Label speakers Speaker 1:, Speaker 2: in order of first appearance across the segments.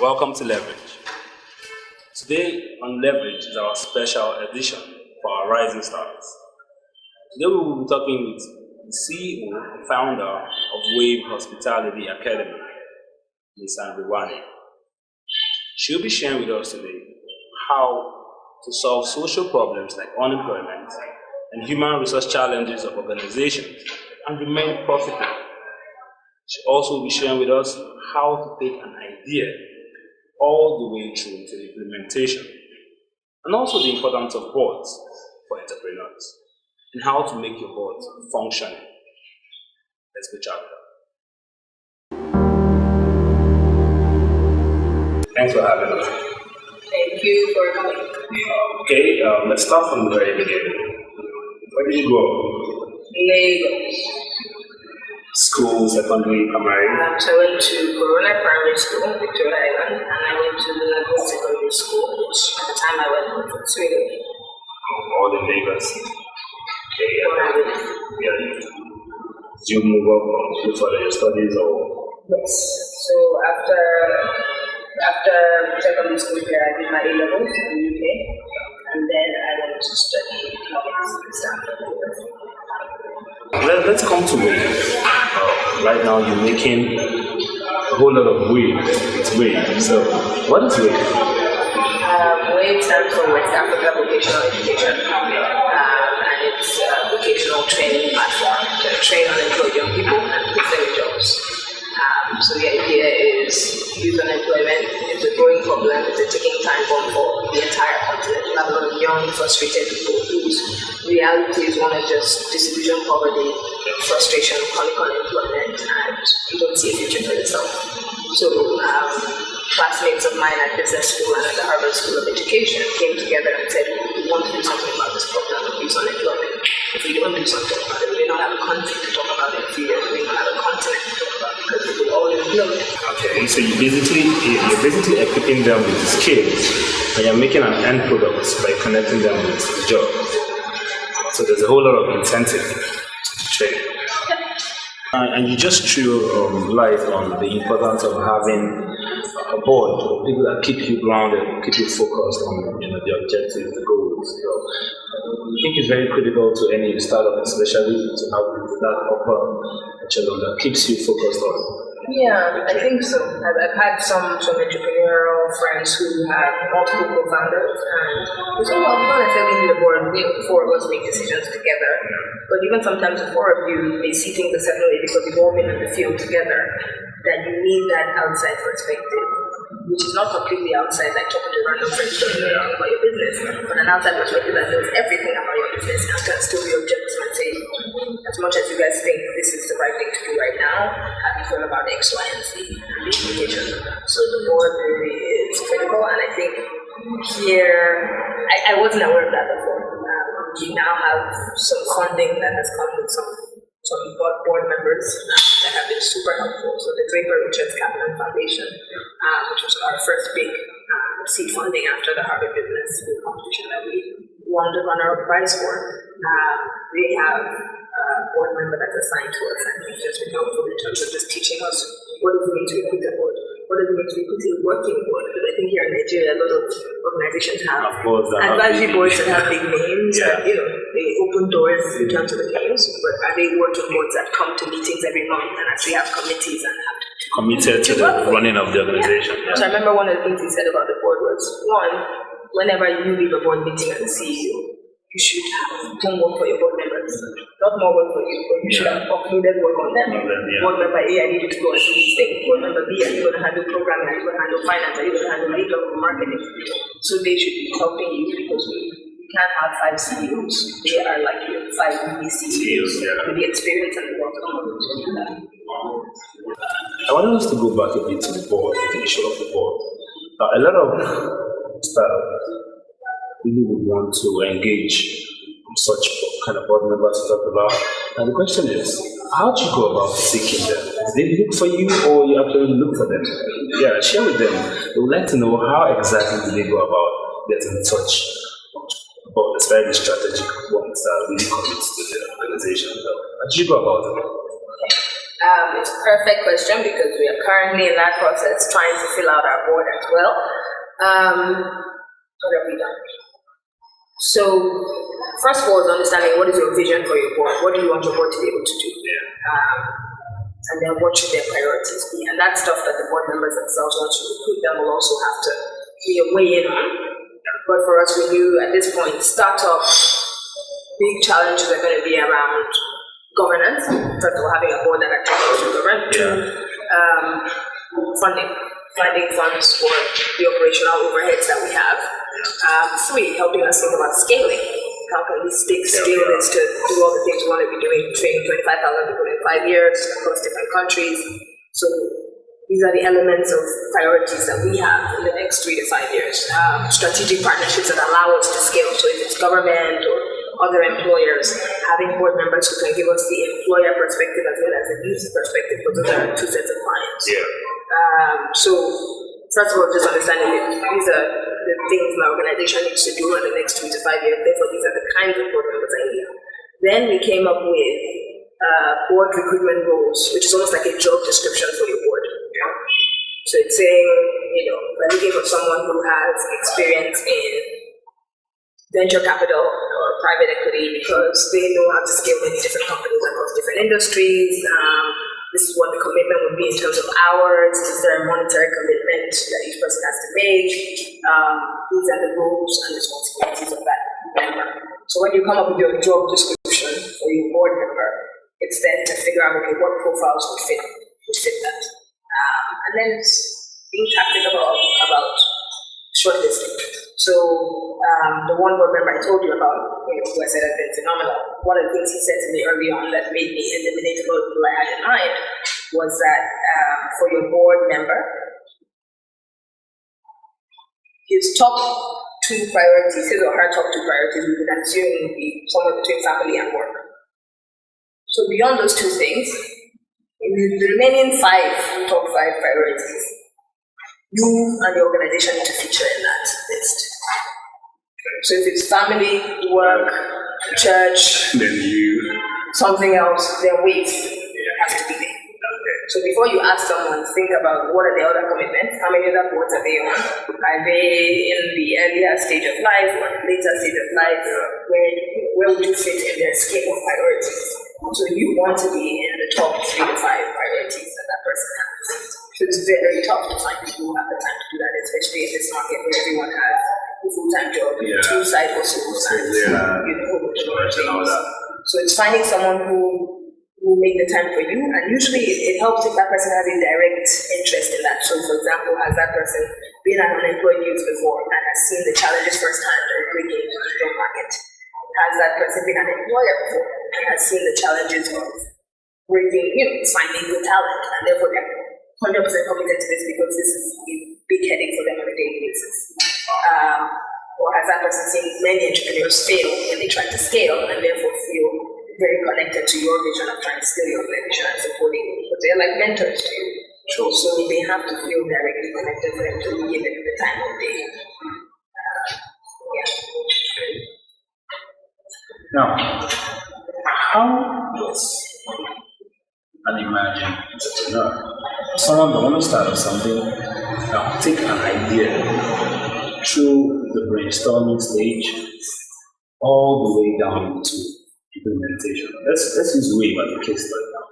Speaker 1: Welcome to Leverage. Today on Leverage is our special edition for our rising stars. Today we will be talking with the CEO and founder of Wave Hospitality Academy, Misan Rewane. She'll be sharing with us today how to solve social problems like unemployment and human resource challenges of organizations and remain profitable. She also will be sharing with us how to take an idea all the way through to the implementation, and also the importance of boards for entrepreneurs and how to make your boards functioning. Let's go chat. Thanks for having us.
Speaker 2: Thank you for coming.
Speaker 1: Okay, let's start from the very beginning. Where did you grow up?
Speaker 2: Lagos.
Speaker 1: School, secondary, primary?
Speaker 2: So I went to Corona Primary School, Victoria Island, and I went to Lagos Secondary School, which at the time I went to Sweden.
Speaker 1: All in Lagos. Okay, yeah. Did you move up to further your studies or?
Speaker 2: Yes. So after secondary school here, I did my A-levels in the UK, and then I went to study economics in Stanford.
Speaker 1: Let's come to Wave. Right now you're making a whole lot of waves. It's Wave. So what is Wave?
Speaker 2: Wave stands for West Africa Vocational Education, and it's a vocational training platform to train unemployed young people and put them in jobs. So the idea is youth unemployment is a growing problem, it's a ticking time bomb for the entire continent. You have a lot of young, frustrated people whose reality is one of just distribution poverty, frustration, chronic unemployment, and you don't see a future for yourself. So classmates of mine at business school and at the Harvard School of Education came together and said, we want to do something about this problem of youth unemployment. If we don't do something about it, we don't have a country to talk about it in 3 years, we don't have a continent to talk about it because we will all implode.
Speaker 1: Okay, so you're basically equipping them with skills and you're making an end product by connecting them with jobs. So there's a whole lot of incentive to training. And you just threw light on the importance of having a board of people that keep you grounded, keep you focused on the objectives, the goals. So I think it's very critical to any startup, especially to have that upper echelon that keeps you focused on.
Speaker 2: Yeah, I think so. I've had some entrepreneurial friends who have multiple co-founders, and we say, well, we don't necessarily need a board, we 4 of us make decisions together. But even sometimes the 4 of you may see things a certain way because you've all been in the field together, that you need that outside perspective, which is not completely outside, like talking to random friends talking about your business, but an outside perspective that knows everything about your business and can still be objective and say, as much as you guys think this is the right thing to do right now, have you thought about X, Y, and Z and the implications of that? So the board really is critical, and I think here, I wasn't aware of that before. We now have some funding that has come with some board members that have been super helpful. So the Draper Richards Capital Foundation, which was our first big seed funding after the Harvard Business School competition that we won the runner-up prize for, they have a board member that's assigned to us, and he's just been helpful in terms of just teaching us what does it mean to recruit a board, what does it mean to recruit a working board, because I think here in Nigeria a lot of organizations have advisory boards that have big names, and they open doors in terms of the names, but are they working boards that come to meetings every month and actually have committees and have
Speaker 1: committed to the running of the organization?
Speaker 2: Yeah. So I remember one of the things he said about the board was, one, whenever you leave a board meeting as a CEO, you should have done work for your board members. Not more work for you, but you should have offloaded work on them. Board member A, I need you to go and do these things. Board member B, are you going to handle programming? Are you going to handle finance? Are you going to handle legal or marketing? So they should be helping you, because we can't have 5 CEOs. They are like 5 mini CEOs with the experience and the work of that.
Speaker 1: I wanted us to go back a bit to the board, the issue of the board. A lot of startups really would want to engage such kind of board members to talk about. And the question is, how do you go about seeking them? Do they look for you, or you actually look for them? Yeah, share with them. They would like to know how exactly do they go about getting in touch about the very strategic ones that really commit to the organization. How do you go about it?
Speaker 2: It's a perfect question because we are currently in that process trying to fill out our board as well. What have we done? So, first of all, is understanding what is your vision for your board. What do you want your board to be able to do? And then what should their priorities be? And that's stuff that the board members themselves, once you recruit them, will also have to be a weigh in on. But for us, we knew at this point, startup, big challenges are going to be around governance. First of all, having a board that actually knows your government. Finding funds for the operational overheads that we have. 3, helping us think about scaling. How can we scale this to do all the things we want to be doing, training 25,000 people in 5 years across different countries. So these are the elements of priorities that we have in the next 3 to 5 years. Strategic partnerships that allow us to scale. So if it's government or other employers, having board members who can give us the employer perspective as well as the youth perspective, because those are 2 sets of clients. So first of all, just understanding that these are the things my organization needs to do in the next 3 to 5 years. Therefore, these are the kinds of board members I need. Then we came up with board recruitment roles, which is almost like a job description for your board. So it's saying, we're looking for someone who has experience in venture capital or private equity because they know how to scale many different companies across different industries. This is what the commitment would be in terms of hours. Is there a monetary commitment that each person has to make? These are the roles and responsibilities of that member. So when you come up with your job description for your board member, it's then to figure out, okay, what profiles would fit that. And then it's being tactical about shortlisting. So the one board member I told you about, who I said had been phenomenal, one of the things he said to me early on that made me eliminate all the people I had in mind was that for your board member, his top 2 priorities, his or her top 2 priorities, we would assume would be somewhere between family and work. So beyond those 2 things, in the remaining 5 top 5 priorities, you and the organization need to feature in that list. So if it's family, work, church,
Speaker 1: then
Speaker 2: something else, then wait, it has to be there. So before you ask someone, think about what are the other commitments, how many other boards are they on? Are they in the earlier stage of life or later stage of life? Where would you fit in their scheme of priorities? So you want to be in the top 3 to 5 priorities that person has. So it's very tough to find people who have the time to do that, especially in this market where everyone has a full-time job, 2 side hustles, and all that. So it's finding someone who will make the time for you, and usually it helps if that person has a direct interest in that. So, for example, has that person been an unemployed youth before and has seen the challenges firsthand of breaking into the job market? Has that person been an employer before and has seen the challenges of breaking, finding good talent, and therefore they're 100% committed to this because this is a big headache for them on a daily basis? Or has that person seen many entrepreneurs fail when they try to scale and therefore feel very connected to your vision of trying to scale your organization and supporting you? But they're like mentors to you. Sure. So they have to feel directly connected for them to give them the time of day.
Speaker 1: Now, how does an imagined entrepreneur, someone that wants to start something, take an idea through the brainstorming stage all the way down to implementation? Let's use Wave as a case study now.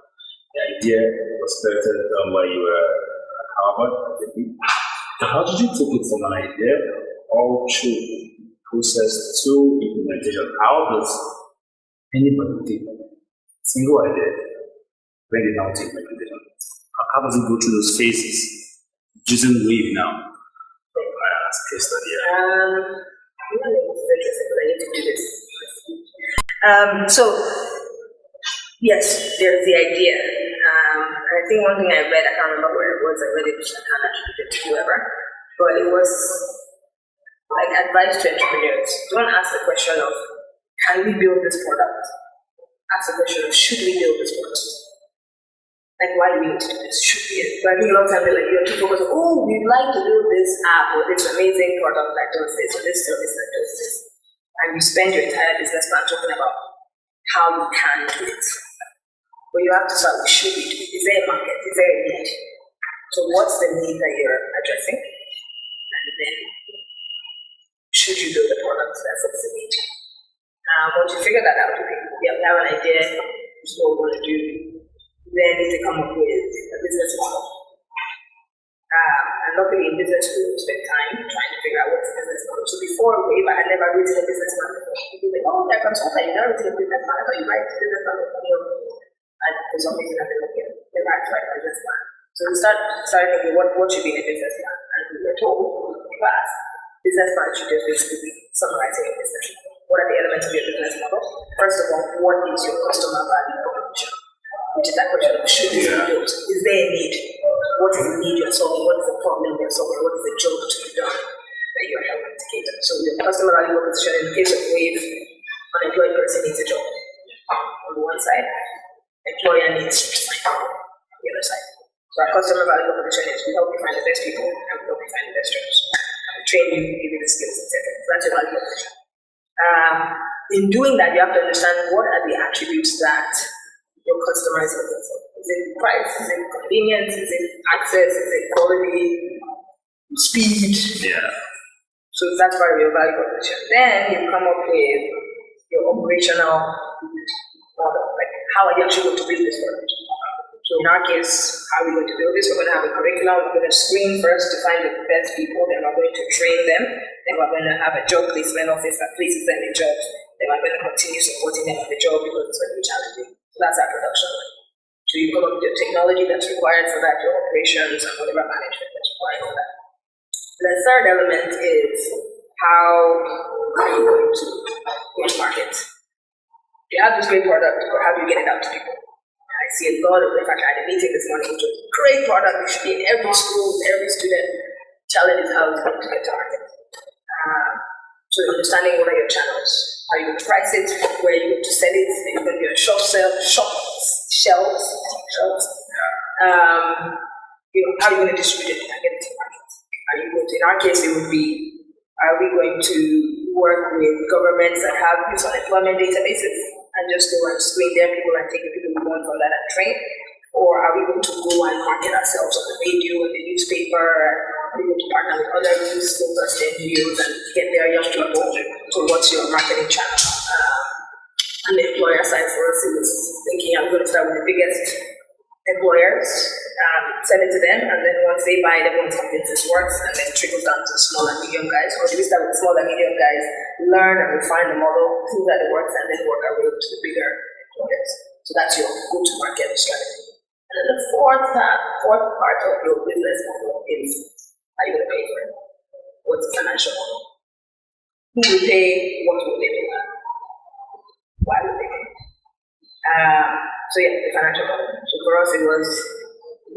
Speaker 1: The idea was started while you were at Harvard. How did you take it from an idea all through process to implementation? How does anybody take a single idea when they now take implementation? How does it go through those phases using Wave now as a case study?
Speaker 2: I need to do this. So, yes, there's the idea. I think one thing I read, I can't remember where it was, I read it, I can't attribute it to whoever, but it was like advice to entrepreneurs. Don't ask the question of, can we build this product? Ask the question of, should we build this product? Like, why do we need to do this? Should we? But I think a lot of times you're too focused on, oh, we'd like to build this app or this amazing product that does this or this service that does this. And you spend your entire business plan talking about how you can do it. But But you have to start with should we do? Is there a market? Is there a need? So what's the need that you're addressing? And then should you build a product that fits the need? Once you figure that out, you have an idea of what we want to do, then you need to come up with a business model. And luckily in business school, we spend time trying to figure out what's the business model. So before we had never written a business model before. People like, oh, they're consultant, you've never written a business model. I thought you write a business model for your and for some reason I've been looking at the right to write a business plan. So we started thinking what should be in a business plan. And we were told in class, business plan should just basically be summarizing a business model. What are the elements of your business model? First of all, what is your customer value proposition? Which is that question of should this be built? Is there a need? What is the need you're solving? What is the problem you're solving? What is the job to be done that you're helping to cater? So your customer value proposition in the case of Wave, unemployed person needs a job on the one side, employer needs to find on the other side. So our customer value proposition is we help you find the best people and we help you find the best jobs. We train you, give you the skills, etc. So that's your value proposition. In doing that, you have to understand what are the attributes that your customer is looking for. Is it price? Is it convenience? Is it access? Is it quality? Speed?
Speaker 1: Yeah.
Speaker 2: So that's part of your value proposition. Then you come up with your operational model. Like, how are you actually going to build this product? So in our case, how are we going to build this? We're going to have a curriculum. We're going to screen first to find the best people. Then we're going to train them. Then we're going to have a job placement office that places them in jobs. Then we're going to continue supporting them on the job because it's very challenging. So that's our production line. So you come up with your technology that's required for that, your operations and whatever management that's required for that. The third element is how are you going to go to market? You have this great product, but how do you get it out to people? I see a lot of, in fact, I had a meeting this morning, which was a great product, it should be in every school, every student. Challenge is how it's going to get to market. So understanding what are your channels, how are you going to price it, where are you going to sell it, are you going to be on shelves, how are you going to distribute it and get it to market? Are you going to, in our case, it would be, are we going to work with governments that have these unemployment databases and just go and screen their people and take the people we want from that and train? Or are we going to go and market ourselves on the radio and the newspaper? Are we going to partner with other youth focused NGOs and get their young people? So what's your marketing channel? On the employer side for us, it was thinking I'm going to start with the biggest employers, sell it to them, and then once they buy it, everyone's convinced this works, and then trickles down to small and medium guys. Or do we start with small and medium guys, learn and refine the model, prove that it works, and then work our way to the bigger employers? So that's your go-to-market strategy. And then the fourth part of your business model is how you going to pay for it. What's the financial model? Who will pay? What will they pay? Why will they pay? So yeah, the financial model. So for us, it was,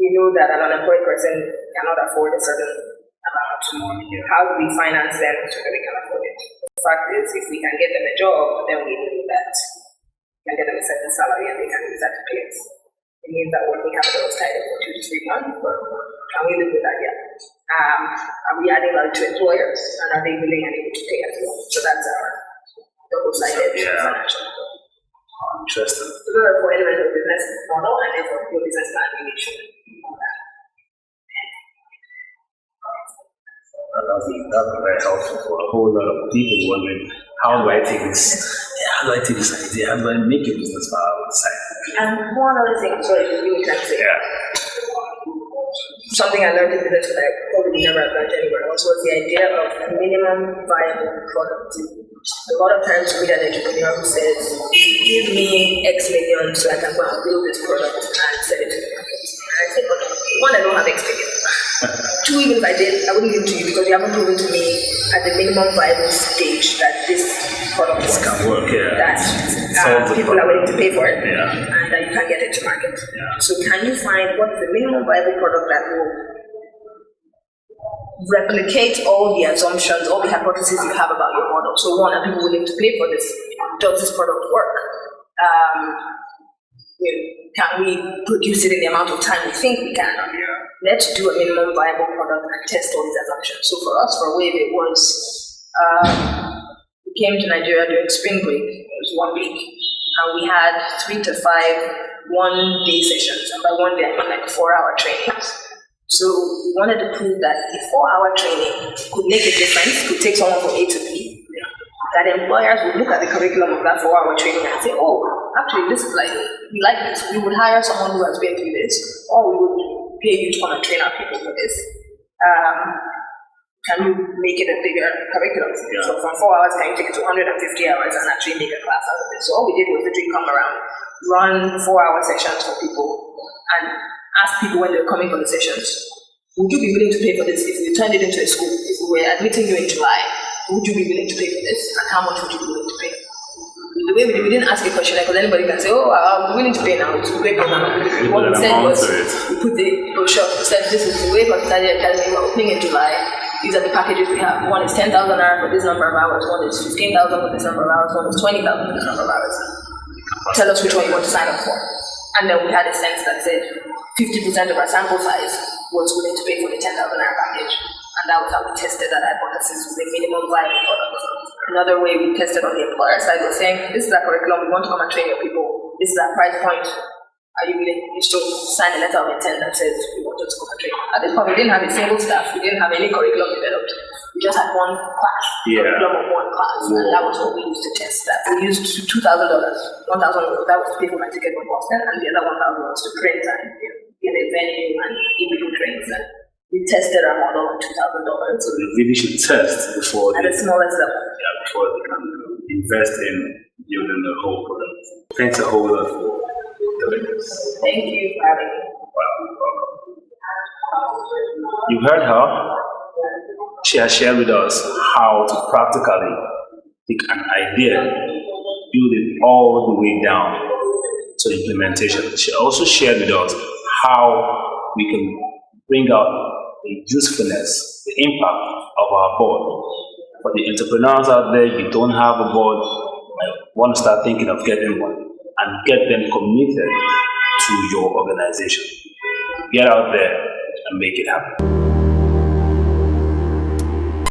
Speaker 2: we know that an unemployed person cannot afford a certain amount of money. How do we finance them so that they can afford it? The fact is, if we can get them a job, then we know that we can get them a certain salary and they can use that to pay us. It means that working capital is tied up for 2 to 3 months, but can we live with that yet? Are we adding value to employers, and are they willing and able to pay as well? So that's our double-sided financial model.
Speaker 1: Interesting.
Speaker 2: So those are 4 elements of business model, and then for your business plan, you need to know that.
Speaker 1: That's very helpful for a whole lot of people wondering, how do I take this? How do I take this idea? How do I make a business plan outside?
Speaker 2: And one other thing, sorry, you can say.
Speaker 1: Yeah.
Speaker 2: Something I learned in business that I probably never have learned anywhere else was the idea of a minimum viable product. A lot of times you meet an entrepreneur who says, give me X million so I can go and build this product and sell it to the market. And I said, okay, one, I don't have X million. 2, even if I did, I wouldn't give it to you because you haven't proven to me at the minimum viable stage that this product
Speaker 1: can work, yeah.
Speaker 2: That people are willing to pay for it,
Speaker 1: yeah.
Speaker 2: And that you can get it to market.
Speaker 1: Yeah.
Speaker 2: So can you find what is the minimum viable product that will replicate all the assumptions, all the hypotheses you have about your model? So one, are people willing to pay for this? Does this product work? Can we produce it in the amount of time we think we can? Let's do a minimum viable product and test all these assumptions. So for us, for Wave, it was, we came to Nigeria during spring break. It was 1 week. And we had 3 to 5 one-day sessions. And by one day, I mean like 4-hour trainings. So we wanted to prove that a 4-hour training could make a difference, could take someone from A to B. That employers would look at the curriculum of that 4-hour training and say, oh, actually, this is like, we like this. We would hire someone who has been through this, or we would pay you to come and train our people for this. Can you make it a bigger curriculum? Yeah. So from 4 hours, can you take it to 150 hours and actually make a class out of it? So all we did was literally come around, run 4-hour sessions for people, and ask people when they're coming for the sessions, would you be willing to pay for this if we turned it into a school? If we were admitting you in July, would you be willing to pay for this? And how much would you be willing to pay? The way we didn't ask a question, because anybody can say, oh, I'm willing to pay now, it's way for now. What we said was, we put the brochure, we said this is the way for Study Academy, we're opening in July. These are the packages we have. One is 10,000 naira for this number of hours, one is 15,000 for this number of hours, one is 20,000 for this number of hours. Tell us which one you want to sign up for. And then we had a sense that said 50% of our sample size was willing to pay for the 10,000 naira package. And that was how we tested that hypothesis with the minimum viable product. Another way we tested on the employer side was saying, this is our curriculum, we want to come and train your people. This is our price point. Are you willing to sign a letter of intent that says we want you to come and train? At this point, we didn't have a single staff, we didn't have any curriculum developed. We just had one class, curriculum of one class, and that was what we used to test that. We used $2,000, $1,000, that was to pay for my ticket from Boston, and the other $1,000 was to print and get a venue and individual trainings. And we tested our model on $2,000.
Speaker 1: So they really should test before
Speaker 2: at the smallest level.
Speaker 1: Yeah, before they can invest in building the whole product. Thanks a whole lot for doing this.
Speaker 2: Thank you for having me.
Speaker 1: Welcome. You heard her. She has shared with us how to practically take an idea, build it all the way down to implementation. She also shared with us how we can bring out the usefulness, the impact of our board. For the entrepreneurs out there, if you don't have a board, you might want to start thinking of getting one and get them committed to your organization. Get out there and make it happen.